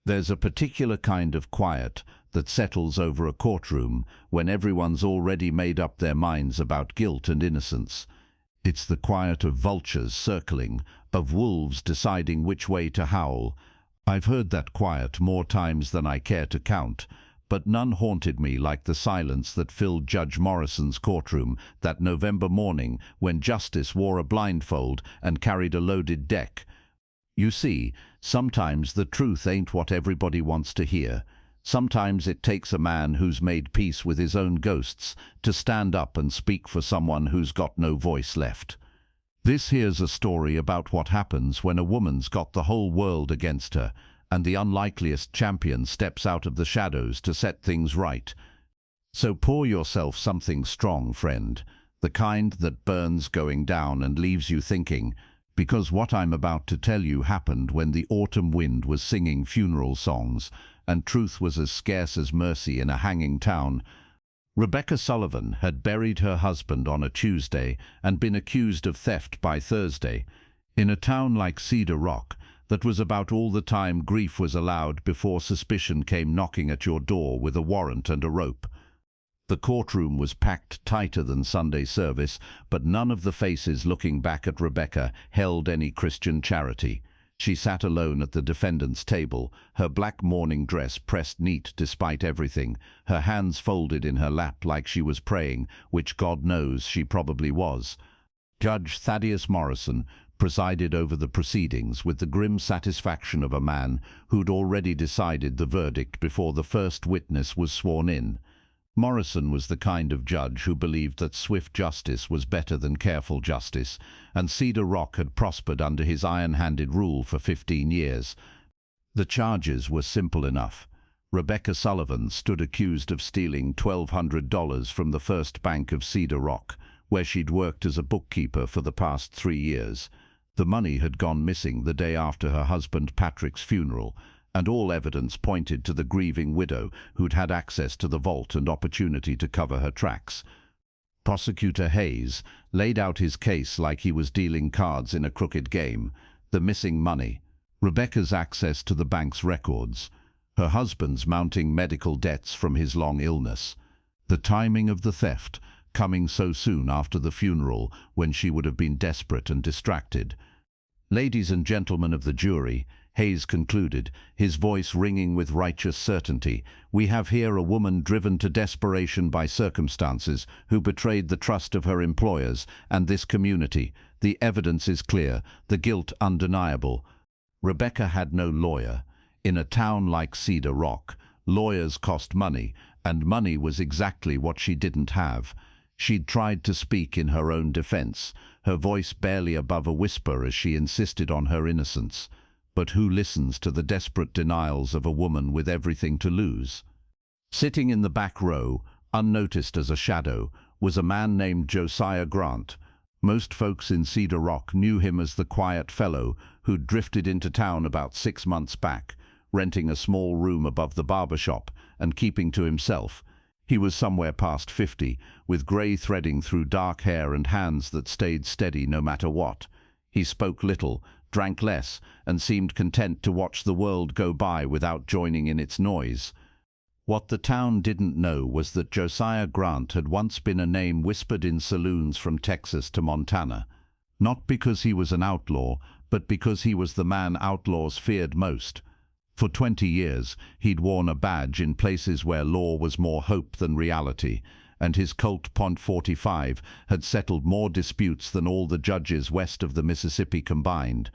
There's a particular kind of quiet that settles over a courtroom when everyone's already made up their minds about guilt and innocence. It's the quiet of vultures circling, of wolves deciding which way to howl. I've heard that quiet more times than I care to count, but none haunted me like the silence that filled Judge Morrison's courtroom that November morning when Justice wore a blindfold and carried a loaded deck. You see, sometimes the truth ain't what everybody wants to hear. Sometimes it takes a man who's made peace with his own ghosts to stand up and speak for someone who's got no voice left. This here's a story about what happens when a woman's got the whole world against her, and the unlikeliest champion steps out of the shadows to set things right. So pour yourself something strong, friend, the kind that burns going down and leaves you thinking, because what I'm about to tell you happened when the autumn wind was singing funeral songs, and truth was as scarce as mercy in a hanging town. Rebecca Sullivan had buried her husband on a Tuesday and been accused of theft by Thursday. In a town like Cedar Rock, that was about all the time grief was allowed before suspicion came knocking at your door with a warrant and a rope. The courtroom was packed tighter than Sunday service, but none of the faces looking back at Rebecca held any Christian charity. She sat alone at the defendant's table, her black mourning dress pressed neat despite everything, her hands folded in her lap like she was praying, which God knows she probably was. Judge Thaddeus Morrison presided over the proceedings with the grim satisfaction of a man who'd already decided the verdict before the first witness was sworn in. Morrison was the kind of judge who believed that swift justice was better than careful justice, and Cedar Rock had prospered under his iron-handed rule for 15 years. The charges were simple enough. Rebecca Sullivan stood accused of stealing $1,200 from the First Bank of Cedar Rock, where she'd worked as a bookkeeper for the past 3 years. The money had gone missing the day after her husband Patrick's funeral, and all evidence pointed to the grieving widow who'd had access to the vault and opportunity to cover her tracks. Prosecutor Hayes laid out his case like he was dealing cards in a crooked game. The missing money, Rebecca's access to the bank's records, her husband's mounting medical debts from his long illness, the timing of the theft, coming so soon after the funeral when she would have been desperate and distracted. Ladies and gentlemen of the jury, Hayes concluded, his voice ringing with righteous certainty, we have here a woman driven to desperation by circumstances who betrayed the trust of her employers and this community. The evidence is clear, the guilt undeniable. Rebecca had no lawyer. In a town like Cedar Rock, lawyers cost money, and money was exactly what she didn't have. She'd tried to speak in her own defense, her voice barely above a whisper as she insisted on her innocence. But who listens to the desperate denials of a woman with everything to lose? Sitting in the back row, unnoticed as a shadow, was a man named Josiah Grant. Most folks in Cedar Rock knew him as the quiet fellow who'd drifted into town about 6 months back, renting a small room above the barber shop and keeping to himself. He was somewhere past 50, with grey threading through dark hair and hands that stayed steady no matter what. He spoke little, drank less, and seemed content to watch the world go by without joining in its noise. What the town didn't know was that Josiah Grant had once been a name whispered in saloons from Texas to Montana. Not because he was an outlaw, but because he was the man outlaws feared most. For 20 years, he'd worn a badge in places where law was more hope than reality, and his Colt .45 had settled more disputes than all the judges west of the Mississippi combined.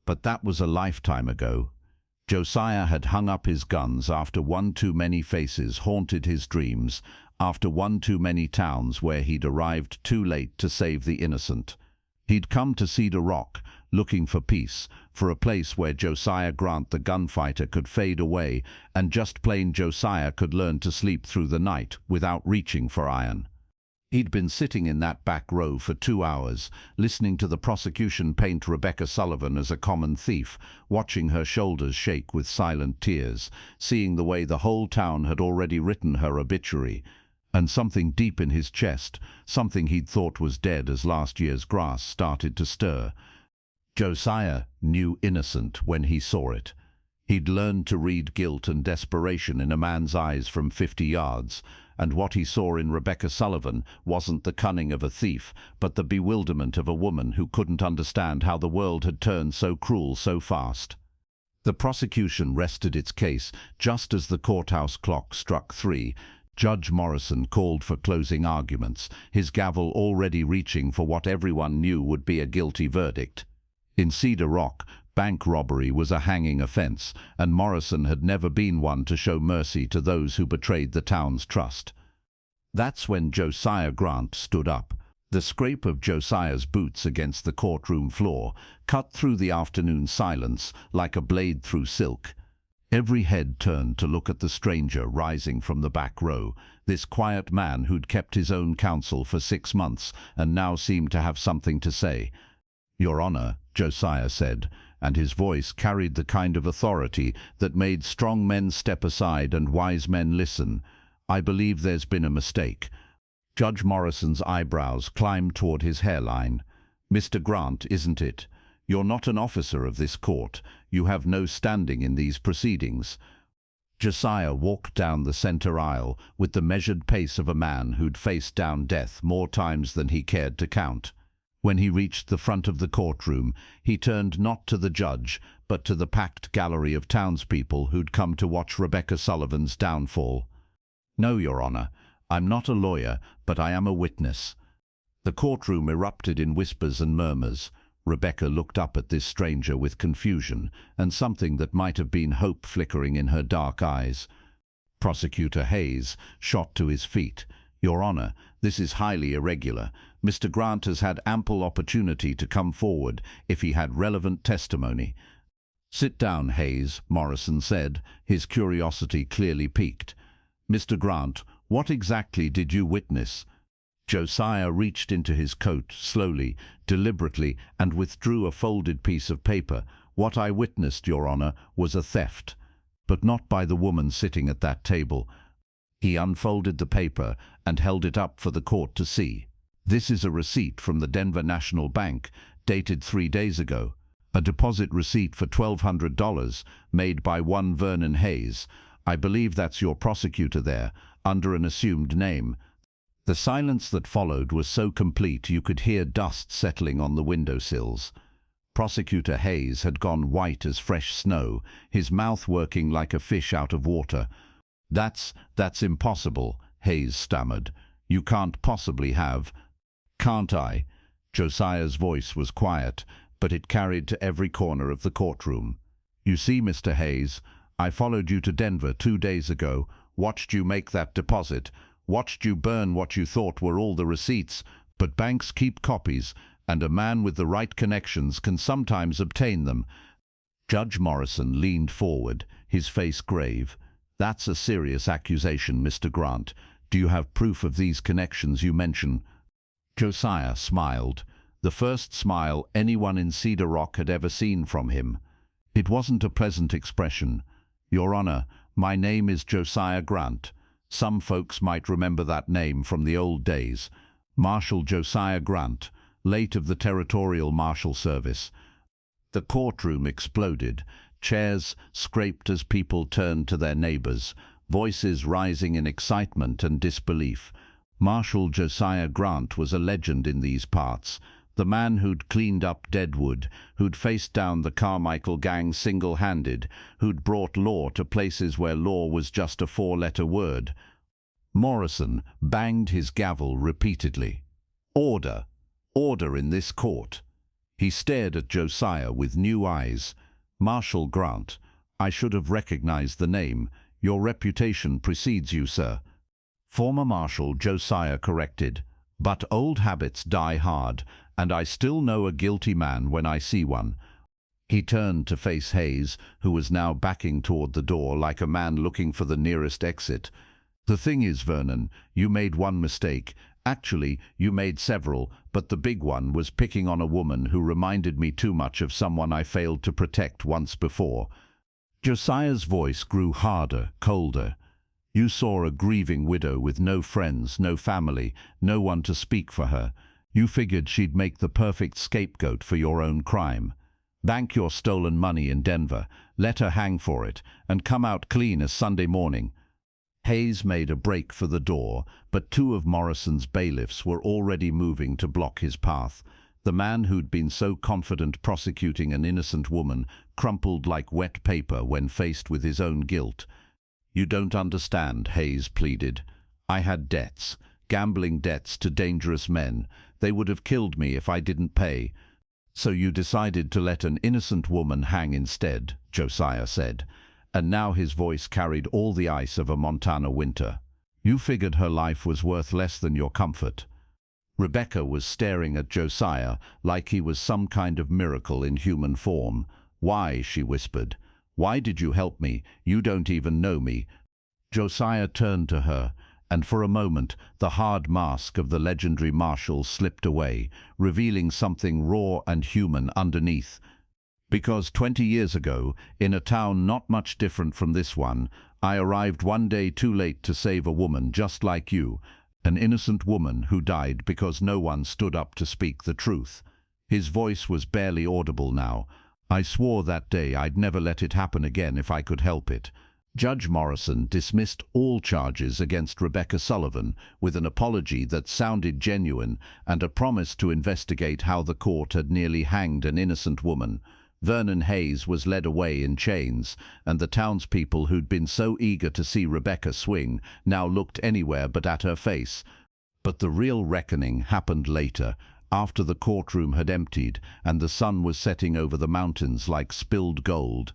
But that was a lifetime ago. Josiah had hung up his guns after one too many faces haunted his dreams, after one too many towns where he'd arrived too late to save the innocent. He'd come to Cedar Rock, looking for peace, for a place where Josiah Grant the gunfighter could fade away and just plain Josiah could learn to sleep through the night without reaching for iron. He'd been sitting in that back row for 2 hours, listening to the prosecution paint Rebecca Sullivan as a common thief, watching her shoulders shake with silent tears, seeing the way the whole town had already written her obituary, and something deep in his chest, something he'd thought was dead as last year's grass, started to stir. Josiah knew innocent when he saw it. He'd learned to read guilt and desperation in a man's eyes from 50 yards, and what he saw in Rebecca Sullivan wasn't the cunning of a thief, but the bewilderment of a woman who couldn't understand how the world had turned so cruel so fast. The prosecution rested its case just as the courthouse clock struck 3. Judge Morrison called for closing arguments, his gavel already reaching for what everyone knew would be a guilty verdict. In Cedar Rock, bank robbery was a hanging offense, and Morrison had never been one to show mercy to those who betrayed the town's trust. That's when Josiah Grant stood up. The scrape of Josiah's boots against the courtroom floor cut through the afternoon silence like a blade through silk. Every head turned to look at the stranger rising from the back row, this quiet man who'd kept his own counsel for 6 months and now seemed to have something to say. "Your Honor," Josiah said, and his voice carried the kind of authority that made strong men step aside and wise men listen. "I believe there's been a mistake." Judge Morrison's eyebrows climbed toward his hairline. "Mr. Grant, isn't it? You're not an officer of this court. You have no standing in these proceedings." Josiah walked down the center aisle with the measured pace of a man who'd faced down death more times than he cared to count. When he reached the front of the courtroom, he turned not to the judge, but to the packed gallery of townspeople who'd come to watch Rebecca Sullivan's downfall. "No, Your Honor, I'm not a lawyer, but I am a witness." The courtroom erupted in whispers and murmurs. Rebecca looked up at this stranger with confusion, and something that might have been hope flickering in her dark eyes. Prosecutor Hayes shot to his feet. "Your Honor, this is highly irregular. Mr. Grant has had ample opportunity to come forward if he had relevant testimony." "Sit down, Hayes," Morrison said, his curiosity clearly piqued. "Mr. Grant, what exactly did you witness?" Josiah reached into his coat slowly, deliberately, and withdrew a folded piece of paper. "What I witnessed, Your Honor, was a theft, but not by the woman sitting at that table." He unfolded the paper and held it up for the court to see. "This is a receipt from the Denver National Bank, dated 3 days ago. A deposit receipt for $1,200 made by one Vernon Hayes. I believe that's your prosecutor there, under an assumed name." The silence that followed was so complete you could hear dust settling on the windowsills. Prosecutor Hayes had gone white as fresh snow, his mouth working like a fish out of water. That's impossible," Hayes stammered. "You can't possibly have—" "Can't I?" Josiah's voice was quiet, but it carried to every corner of the courtroom. "You see, Mr. Hayes, I followed you to Denver 2 days ago, watched you make that deposit, watched you burn what you thought were all the receipts, but banks keep copies, and a man with the right connections can sometimes obtain them." Judge Morrison leaned forward, his face grave. "That's a serious accusation, Mr. Grant. Do you have proof of these connections you mention?" Josiah smiled, the first smile anyone in Cedar Rock had ever seen from him. It wasn't a pleasant expression. "Your Honor, my name is Josiah Grant. Some folks might remember that name from the old days. Marshal Josiah Grant, late of the Territorial Marshal Service." The courtroom exploded. Chairs scraped as people turned to their neighbors, voices rising in excitement and disbelief. Marshal Josiah Grant was a legend in these parts. The man who'd cleaned up Deadwood, who'd faced down the Carmichael gang single-handed, who'd brought law to places where law was just a 4-letter word. Morrison banged his gavel repeatedly. "Order! Order in this court!" He stared at Josiah with new eyes. "Marshal Grant, I should have recognized the name. Your reputation precedes you, sir." Former Marshal Josiah corrected. "But old habits die hard, and I still know a guilty man when I see one." He turned to face Hayes, who was now backing toward the door like a man looking for the nearest exit. "The thing is, Vernon, you made one mistake. Actually, you made several, but the big one was picking on a woman who reminded me too much of someone I failed to protect once before." Josiah's voice grew harder, colder. "You saw a grieving widow with no friends, no family, no one to speak for her. You figured she'd make the perfect scapegoat for your own crime. Bank your stolen money in Denver, let her hang for it, and come out clean as Sunday morning." Hayes made a break for the door, but two of Morrison's bailiffs were already moving to block his path. The man who'd been so confident prosecuting an innocent woman crumpled like wet paper when faced with his own guilt. "You don't understand," Hayes pleaded. "I had debts, gambling debts to dangerous men. They would have killed me if I didn't pay. So you decided to let an innocent woman hang instead," Josiah said, and now his voice carried all the ice of a Montana winter. "You figured her life was worth less than your comfort." Rebecca was staring at Josiah like he was some kind of miracle in human form. "Why?" she whispered. "Why did you help me? You don't even know me." Josiah turned to her, and for a moment the hard mask of the legendary marshal slipped away, revealing something raw and human underneath. "Because 20 years ago, in a town not much different from this one, I arrived one day too late to save a woman just like you, an innocent woman who died because no one stood up to speak the truth." His voice was barely audible now. "I swore that day I'd never let it happen again if I could help it." Judge Morrison dismissed all charges against Rebecca Sullivan with an apology that sounded genuine and a promise to investigate how the court had nearly hanged an innocent woman. Vernon Hayes was led away in chains, and the townspeople who'd been so eager to see Rebecca swing now looked anywhere but at her face. But the real reckoning happened later, after the courtroom had emptied and the sun was setting over the mountains like spilled gold.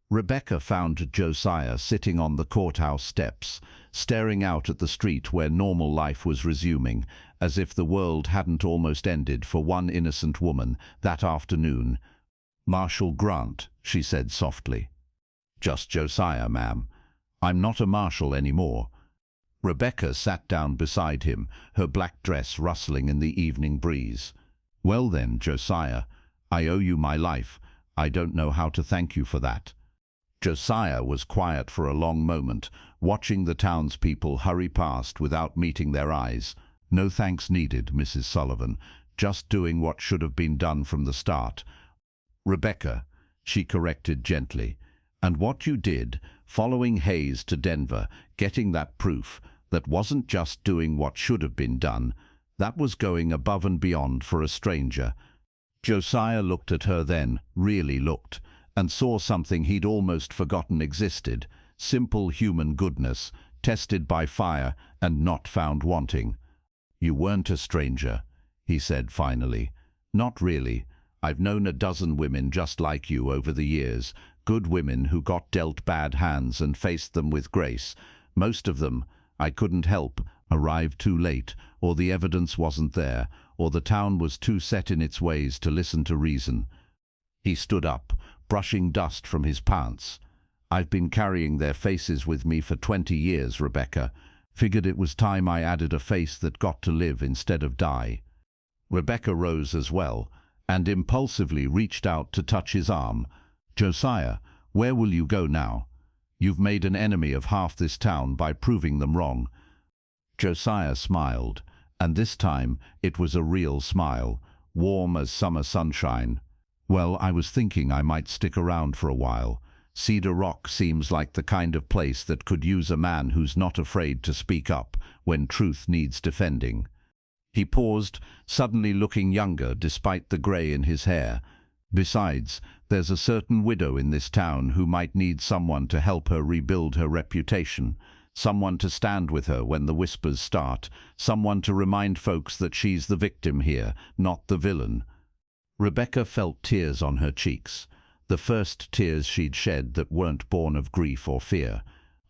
Rebecca found Josiah sitting on the courthouse steps, staring out at the street where normal life was resuming, as if the world hadn't almost ended for one innocent woman that afternoon. "Marshal Grant," she said softly. "Just Josiah, ma'am. I'm not a marshal anymore." Rebecca sat down beside him, her black dress rustling in the evening breeze. "Well then, Josiah, I owe you my life. I don't know how to thank you for that." Josiah was quiet for a long moment, watching the townspeople hurry past without meeting their eyes. "No thanks needed, Mrs. Sullivan. Just doing what should have been done from the start." "Rebecca," she corrected gently, "and what you did, following Hayes to Denver, getting that proof, that wasn't just doing what should have been done. That was going above and beyond for a stranger." Josiah looked at her then, really looked, and saw something he'd almost forgotten existed: simple human goodness, tested by fire and not found wanting. "You weren't a stranger," he said finally. "Not really. I've known a dozen women just like you over the years, good women who got dealt bad hands and faced them with grace. Most of them, I couldn't help, arrived too late, or the evidence wasn't there, or the town was too set in its ways to listen to reason." He stood up, brushing dust from his pants. "I've been carrying their faces with me for 20 years, Rebecca. Figured it was time I added a face that got to live instead of die." Rebecca rose as well, and impulsively reached out to touch his arm. "Josiah, where will you go now? You've made an enemy of half this town by proving them wrong." Josiah smiled, and this time it was a real smile, warm as summer sunshine. "Well, I was thinking I might stick around for a while. Cedar Rock seems like the kind of place that could use a man who's not afraid to speak up when truth needs defending." He paused, suddenly looking younger despite the grey in his hair. "Besides, there's a certain widow in this town who might need someone to help her rebuild her reputation, someone to stand with her when the whispers start, someone to remind folks that she's the victim here, not the villain." Rebecca felt tears on her cheeks, the first tears she'd shed that weren't born of grief or fear.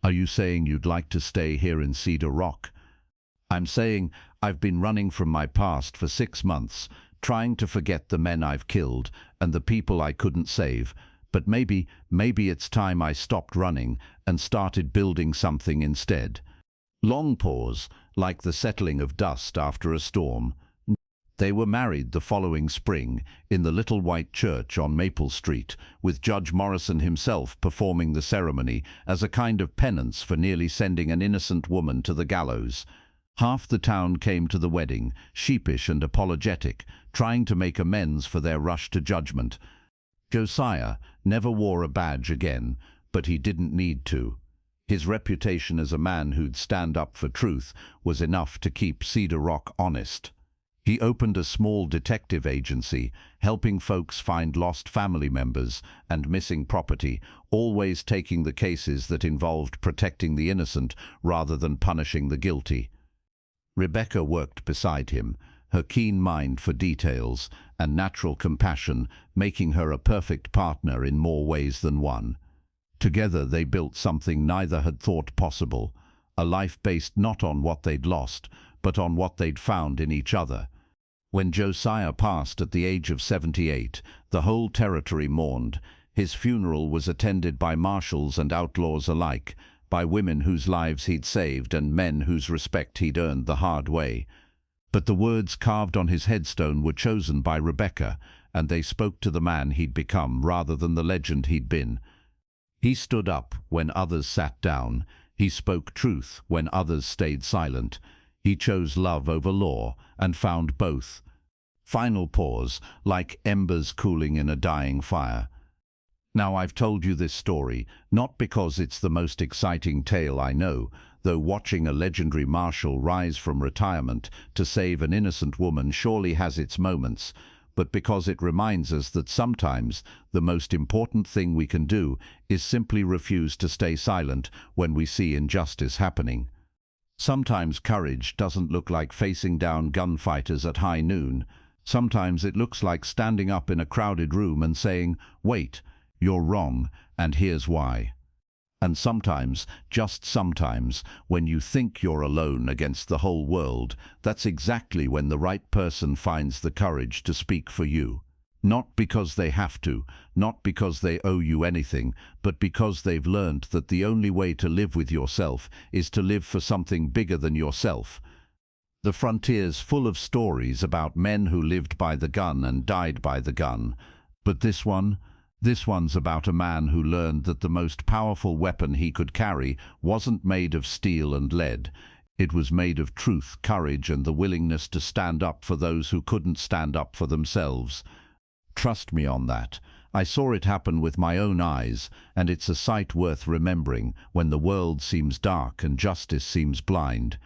"Are you saying you'd like to stay here in Cedar Rock?" "I'm saying I've been running from my past for 6 months, trying to forget the men I've killed and the people I couldn't save, but maybe it's time I stopped running and started building something instead." Long pause, like the settling of dust after a storm. They were married the following spring in the little white church on Maple Street, with Judge Morrison himself performing the ceremony as a kind of penance for nearly sending an innocent woman to the gallows. Half the town came to the wedding, sheepish and apologetic, trying to make amends for their rush to judgment. Josiah never wore a badge again, but he didn't need to. His reputation as a man who'd stand up for truth was enough to keep Cedar Rock honest. He opened a small detective agency, helping folks find lost family members and missing property, always taking the cases that involved protecting the innocent rather than punishing the guilty. Rebecca worked beside him, her keen mind for details and natural compassion making her a perfect partner in more ways than one. Together they built something neither had thought possible, a life based not on what they'd lost, but on what they'd found in each other. When Josiah passed at the age of 78, the whole territory mourned. His funeral was attended by marshals and outlaws alike, by women whose lives he'd saved and men whose respect he'd earned the hard way. But the words carved on his headstone were chosen by Rebecca, and they spoke to the man he'd become rather than the legend he'd been. He stood up when others sat down. He spoke truth when others stayed silent. He chose love over law and found both. Final pause, like embers cooling in a dying fire. Now I've told you this story, not because it's the most exciting tale I know, though watching a legendary marshal rise from retirement to save an innocent woman surely has its moments, but because it reminds us that sometimes the most important thing we can do is simply refuse to stay silent when we see injustice happening. Sometimes courage doesn't look like facing down gunfighters at high noon. Sometimes it looks like standing up in a crowded room and saying, "Wait, you're wrong, and here's why." And sometimes, just sometimes, when you think you're alone against the whole world, that's exactly when the right person finds the courage to speak for you. Not because they have to, not because they owe you anything, but because they've learned that the only way to live with yourself is to live for something bigger than yourself. The frontier's full of stories about men who lived by the gun and died by the gun. But this one's about a man who learned that the most powerful weapon he could carry wasn't made of steel and lead. It was made of truth, courage, and the willingness to stand up for those who couldn't stand up for themselves. Trust me on that. I saw it happen with my own eyes, and it's a sight worth remembering when the world seems dark and justice seems blind.